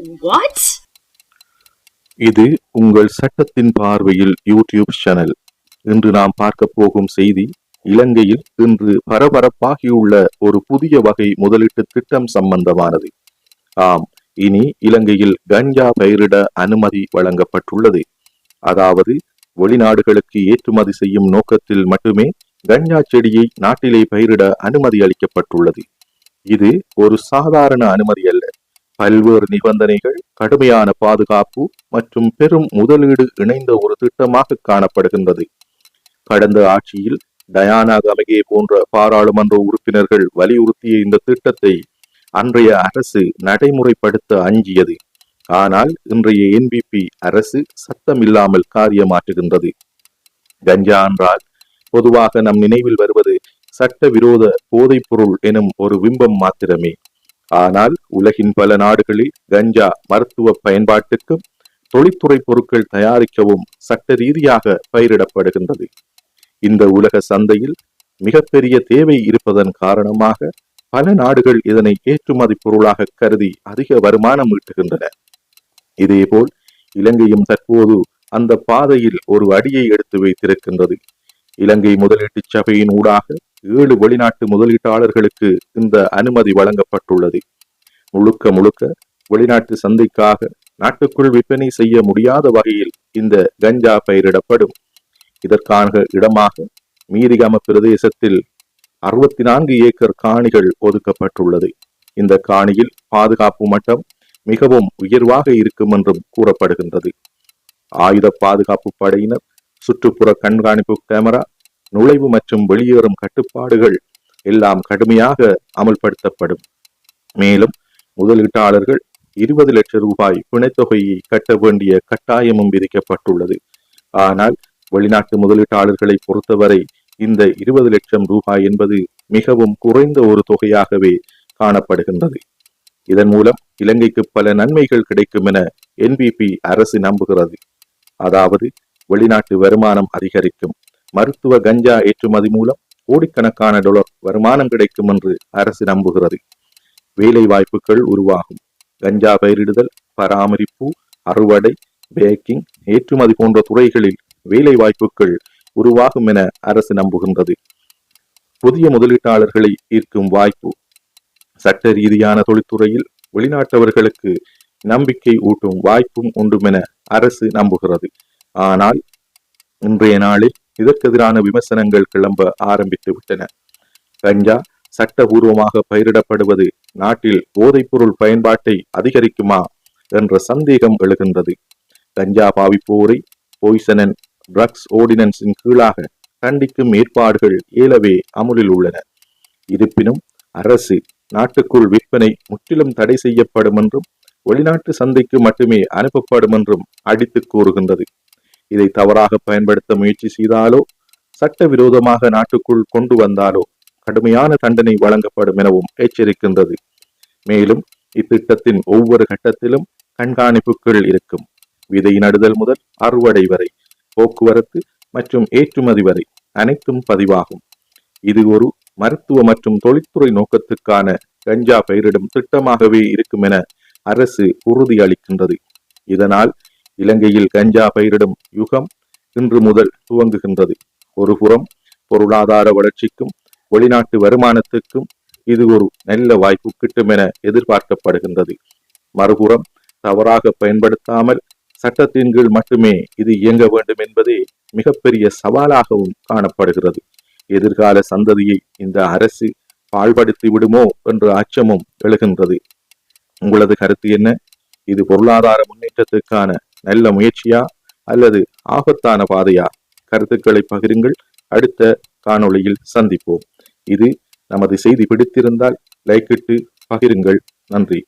What? இது உங்கள் சட்டத்தின் பார்வையில் யூடியூப் சேனல். இன்று நாம் பார்க்க போகும் செய்தி, இலங்கையில் இன்று பரபரப்பாகியுள்ள ஒரு புதிய வகை முதலீட்டு திட்டம் சம்பந்தமானது. ஆம், இனி இலங்கையில் கஞ்சா பயிரிட அனுமதி வழங்கப்பட்டுள்ளது. அதாவது வெளிநாடுகளுக்கு ஏற்றுமதி செய்யும் நோக்கத்தில் மட்டுமே கஞ்சா செடியை நாட்டிலே பயிரிட அனுமதி அளிக்கப்பட்டுள்ளது. இது ஒரு சாதாரண அனுமதி அல்ல. பல்வேறு நிபந்தனைகள், கடுமையான பாதுகாப்பு மற்றும் பெரும் முதலீடு இணைந்த ஒரு திட்டமாக காணப்படுகின்றது. கடந்த ஆட்சியில் டயானா கமகே போன்ற பாராளுமன்ற உறுப்பினர்கள் வலியுறுத்திய இந்த திட்டத்தை அன்றைய அரசு நடைமுறைப்படுத்த அஞ்சியது. ஆனால் இன்றைய என்பிபி அரசு சத்தமில்லாமல் காரியமாற்றுகின்றது. கஞ்சா என்றால் பொதுவாக நம் நினைவில் வருவது சட்டவிரோத போதைப் பொருள் எனும் ஒரு பிம்பம் மாத்திரமே. ஆனால் உலகின் பல நாடுகளில் கஞ்சா மருத்துவ பயன்பாட்டுக்கும் தொழில்துறை பொருட்கள் தயாரிக்கவும் சட்ட ரீதியாக பயிரிடப்படுகின்றது. இந்த உலக சந்தையில் மிகப்பெரிய தேவை இருப்பதன் காரணமாக பல நாடுகள் இதனை ஏற்றுமதி பொருளாக கருதி அதிக வருமானம் ஈட்டுகின்றன. இதேபோல் இலங்கையும் தற்போது அந்த பாதையில் ஒரு அடியை எடுத்து வைத்திருக்கின்றது. இலங்கை முதலீட்டு சபையின் ஊடாக 7 வெளிநாட்டு முதலீட்டாளர்களுக்கு இந்த அனுமதி வழங்கப்பட்டுள்ளது. முழுக்க முழுக்க வெளிநாட்டு சந்தைக்காக நாட்டுக்குள் விற்பனை செய்ய முடியாத வகையில் இந்த கஞ்சா பயிரிடப்படும். இதற்கான இடமாக மீரிகம பிரதேசத்தில் 64 ஏக்கர் காணிகள் ஒதுக்கப்பட்டுள்ளது. இந்த காணியில் பாதுகாப்பு மட்டம் மிகவும் உயர்வாக இருக்கும் என்றும் கூறப்படுகின்றது. ஆயுத பாதுகாப்பு படையினர், சுற்றுப்புற கண்காணிப்பு கேமரா, நுழைவு மற்றும் வெளியேறும் கட்டுப்பாடுகள் எல்லாம் கடுமையாக அமல்படுத்தப்படும். மேலும் முதலீட்டாளர்கள் 20 லட்சம் ரூபாய் பிணைத்தொகையை கட்ட வேண்டிய கட்டாயமும் விதிக்கப்பட்டுள்ளது. ஆனால் வெளிநாட்டு முதலீட்டாளர்களை பொறுத்தவரை இந்த 20 லட்சம் ரூபாய் என்பது மிகவும் குறைந்த ஒரு தொகையாகவே காணப்படுகின்றது. இதன் மூலம் இலங்கைக்கு பல நன்மைகள் கிடைக்கும் என என்பிபி அரசு நம்புகிறது. அதாவது வெளிநாட்டு வருமானம் அதிகரிக்கும், மருத்துவ கஞ்சா ஏற்றுமதி மூலம் கோடிக்கணக்கான டாலர் வருமானம் கிடைக்கும் என்று அரசு நம்புகிறது. வேலை வாய்ப்புகள் உருவாகும். கஞ்சா பயிரிடுதல், பராமரிப்பு, அறுவடை, பேக்கிங், ஏற்றுமதி போன்ற துறைகளில் வேலை வாய்ப்புகள் உருவாகும் என அரசு நம்புகின்றது. புதிய முதலீட்டாளர்களை ஈர்க்கும் வாய்ப்பு. சட்ட ரீதியான தொழில்துறையில் வெளிநாட்டவர்களுக்கு நம்பிக்கை ஊட்டும் வாய்ப்பும் உண்டும் என அரசு நம்புகிறது. ஆனால் இன்றைய நாளில் இதற்கெதிரான விமர்சனங்கள் கிளம்ப ஆரம்பித்து விட்டன. கஞ்சா சட்டபூர்வமாக பயிரிடப்படுவது நாட்டில் போதைப்பொருள் பயன்பாட்டை அதிகரிக்குமா என்ற சந்தேகம் எழுகின்றது. கஞ்சா பாவிப்போரை பாய்சன் அண்ட் ட்ரக்ஸ் ஆர்டினன்ஸின் கீழாக கண்டிக்கும் ஏற்பாடுகள் ஏலவே அமுலில் உள்ளன. இருப்பினும் அரசு நாட்டுக்குள் விற்பனை முற்றிலும் தடை செய்யப்படும் என்றும் வெளிநாட்டு சந்தைக்கு மட்டுமே அனுப்பப்படும் என்றும் அடித்து கூறுகின்றது. இதை தவறாக பயன்படுத்த முயற்சி செய்தாலோ, சட்டவிரோதமாக நாட்டுக்குள் கொண்டு வந்தாலோ கடுமையான தண்டனை வழங்கப்படும் எனவும் எச்சரிக்கின்றது. மேலும் இத்திட்டத்தின் ஒவ்வொரு கட்டத்திலும் கண்காணிப்புகள் இருக்கும். விதை நடுதல் முதல் அறுவடை வரை, போக்குவரத்து மற்றும் ஏற்றுமதி வரை அனைத்தும் பதிவாகும். இது ஒரு மருத்துவ மற்றும் தொழில்துறை நோக்கத்துக்கான கஞ்சா பயிரிடும் திட்டமாகவே இருக்கும் என அரசு உறுதி அளிக்கின்றது. இதனால் இலங்கையில் கஞ்சா பயிரிடும் யுகம் இன்று முதல் துவங்குகின்றது. ஒருபுறம் பொருளாதார வளர்ச்சிக்கும் வெளிநாட்டு வருமானத்துக்கும் இது ஒரு நல்ல வாய்ப்பு கிட்டும் என எதிர்பார்க்கப்படுகின்றது. மறுபுறம் தவறாக பயன்படுத்தாமல் சட்டத்தின் கீழ் மட்டுமே இது இயங்க வேண்டும் என்பதே மிகப்பெரிய சவாலாகவும் காணப்படுகிறது. எதிர்கால சந்ததியை இந்த அரசு பாழ்படுத்தி விடுமோ என்ற அச்சமும் எழுகின்றது. உங்களது கருத்து என்ன? இது பொருளாதார முன்னேற்றத்துக்கான நல்ல முயற்சியா அல்லது ஆபத்தான பாதையா? கருத்துக்களை பகிருங்கள். அடுத்த காணொளியில் சந்திப்போம். இது நமது செய்தி பிடித்திருந்தால் லைக் இட்டு பகிருங்கள். நன்றி.